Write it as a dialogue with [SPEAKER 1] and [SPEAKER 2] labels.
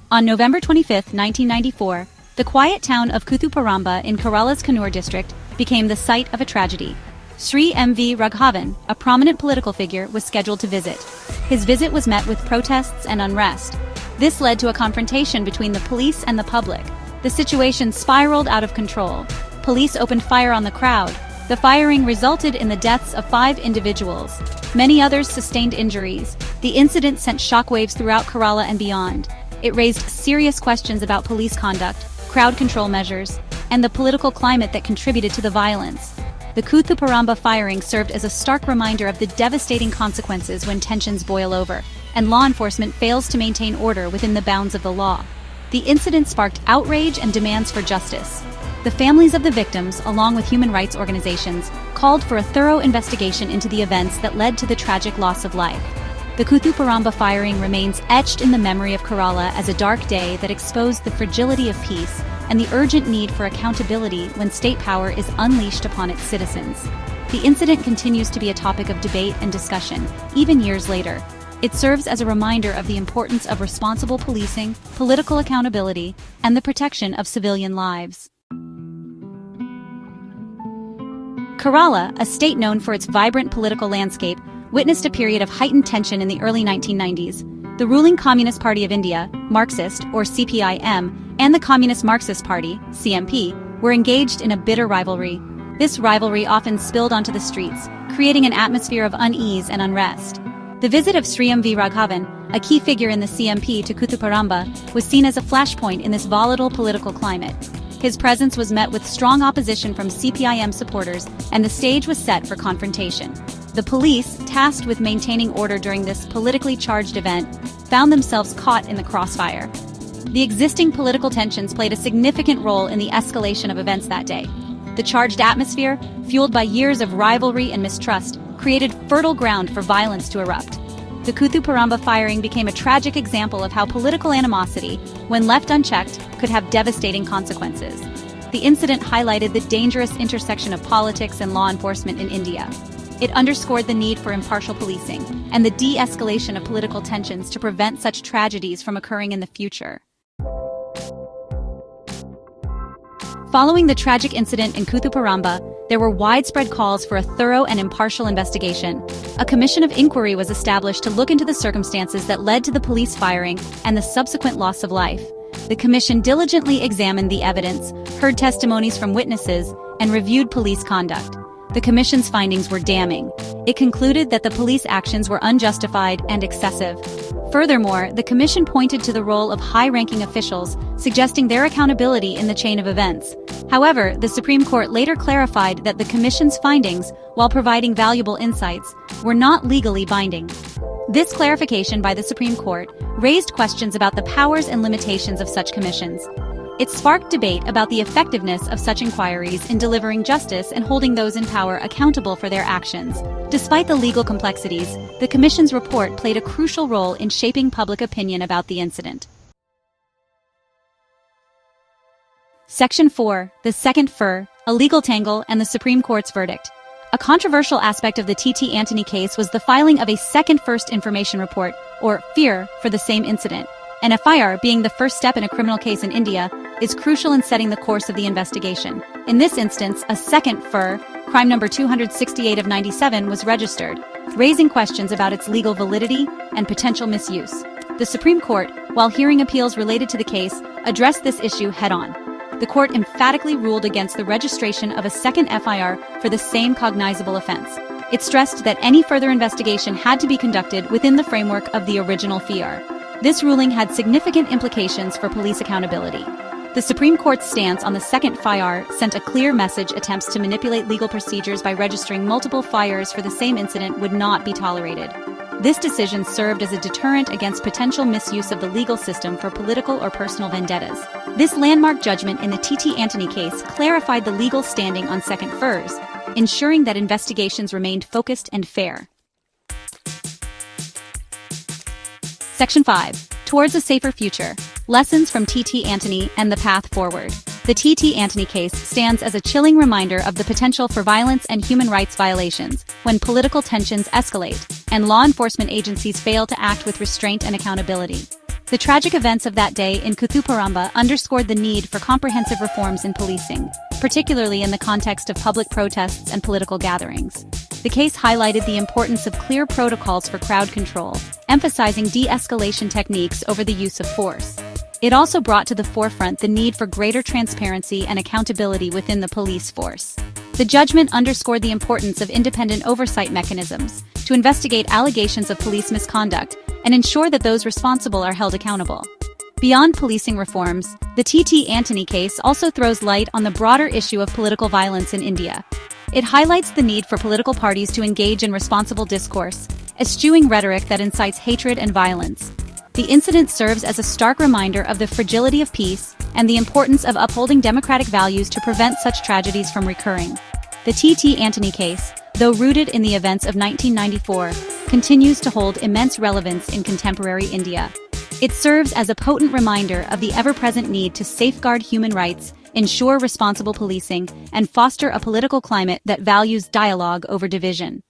[SPEAKER 1] On November 25, 1994, the quiet town of Kuthuparamba in Kerala's Kannur district became the site of a tragedy. Sri M.V. Raghavan, a prominent political figure, was scheduled to visit. His visit was met with protests and unrest. This led to a confrontation between the police and the public. The situation spiraled out of control. Police opened fire on the crowd. The firing resulted in the deaths of 5 individuals. Many others sustained injuries. The incident sent shockwaves throughout Kerala and beyond. It raised serious questions about police conduct, crowd control measures, and the political climate that contributed to the violence. The Kuthuparamba firing served as a stark reminder of the devastating consequences when tensions boil over, and law enforcement fails to maintain order within the bounds of the law. The incident sparked outrage and demands for justice. The families of the victims, along with human rights organizations, called for a thorough investigation into the events that led to the tragic loss of life. The Kuthuparamba firing remains etched in the memory of Kerala as a dark day that exposed the fragility of peace and the urgent need for accountability when state power is unleashed upon its citizens. The incident continues to be a topic of debate and discussion, even years later. It serves as a reminder of the importance of responsible policing, political accountability, and the protection of civilian lives. Kerala, a state known for its vibrant political landscape, witnessed a period of heightened tension in the early 1990s. The ruling Communist Party of India, Marxist or CPIM, and the Communist Marxist Party, CMP, were engaged in a bitter rivalry. This rivalry often spilled onto the streets, creating an atmosphere of unease and unrest. The visit of Sri M.V. Raghavan, a key figure in the CMP, to Kuthuparamba, was seen as a flashpoint in this volatile political climate. His presence was met with strong opposition from CPIM supporters, and the stage was set for confrontation. The police, tasked with maintaining order during this politically charged event, found themselves caught in the crossfire. The existing political tensions played a significant role in the escalation of events that day. The charged atmosphere, fueled by years of rivalry and mistrust, created fertile ground for violence to erupt. The Kuthuparamba firing became a tragic example of how political animosity, when left unchecked, could have devastating consequences. The incident highlighted the dangerous intersection of politics and law enforcement in India. It underscored the need for impartial policing and the de-escalation of political tensions to prevent such tragedies from occurring in the future. Following the tragic incident in Kuthuparamba, there were widespread calls for a thorough and impartial investigation. A commission of inquiry was established to look into the circumstances that led to the police firing and the subsequent loss of life. The commission diligently examined the evidence, heard testimonies from witnesses, and reviewed police conduct. The commission's findings were damning. It concluded that the police actions were unjustified and excessive. Furthermore, the commission pointed to the role of high-ranking officials, suggesting their accountability in the chain of events. However, the Supreme Court later clarified that the commission's findings, while providing valuable insights, were not legally binding. This clarification by the Supreme Court raised questions about the powers and limitations of such commissions. It sparked debate about the effectiveness of such inquiries in delivering justice and holding those in power accountable for their actions. Despite the legal complexities, the Commission's report played a crucial role in shaping public opinion about the incident. Section 4, the second FIR, a legal tangle and the Supreme Court's verdict. A controversial aspect of the T.T. Antony case was the filing of a second First Information Report, or FIR, for the same incident. An FIR, being the first step in a criminal case in India, is crucial in setting the course of the investigation. In this instance, a second FIR, crime number 268 of 97, was registered, raising questions about its legal validity and potential misuse. The Supreme Court, while hearing appeals related to the case, addressed this issue head-on. The court emphatically ruled against the registration of a second FIR for the same cognizable offense. It stressed that any further investigation had to be conducted within the framework of the original FIR. This ruling had significant implications for police accountability. The Supreme Court's stance on the second FIR sent a clear message: attempts to manipulate legal procedures by registering multiple FIRs for the same incident would not be tolerated. This decision served as a deterrent against potential misuse of the legal system for political or personal vendettas. This landmark judgment in the T.T. Antony case clarified the legal standing on second FIRs, ensuring that investigations remained focused and fair. Section 5. Towards a Safer Future. Lessons from T.T. Antony and the Path Forward. The T.T. Antony case stands as a chilling reminder of the potential for violence and human rights violations when political tensions escalate and law enforcement agencies fail to act with restraint and accountability. The tragic events of that day in Kuthuparamba underscored the need for comprehensive reforms in policing, particularly in the context of public protests and political gatherings. The case highlighted the importance of clear protocols for crowd control, emphasizing de-escalation techniques over the use of force. It also brought to the forefront the need for greater transparency and accountability within the police force. The judgment underscored the importance of independent oversight mechanisms to investigate allegations of police misconduct and ensure that those responsible are held accountable. Beyond policing reforms, the Antony case also throws light on the broader issue of political violence in India. It highlights the need for political parties to engage in responsible discourse, eschewing rhetoric that incites hatred and violence. The incident serves as a stark reminder of the fragility of peace and the importance of upholding democratic values to prevent such tragedies from recurring. The Antony case, though rooted in the events of 1994, continues to hold immense relevance in contemporary India. It serves as a potent reminder of the ever-present need to safeguard human rights, ensure responsible policing, and foster a political climate that values dialogue over division.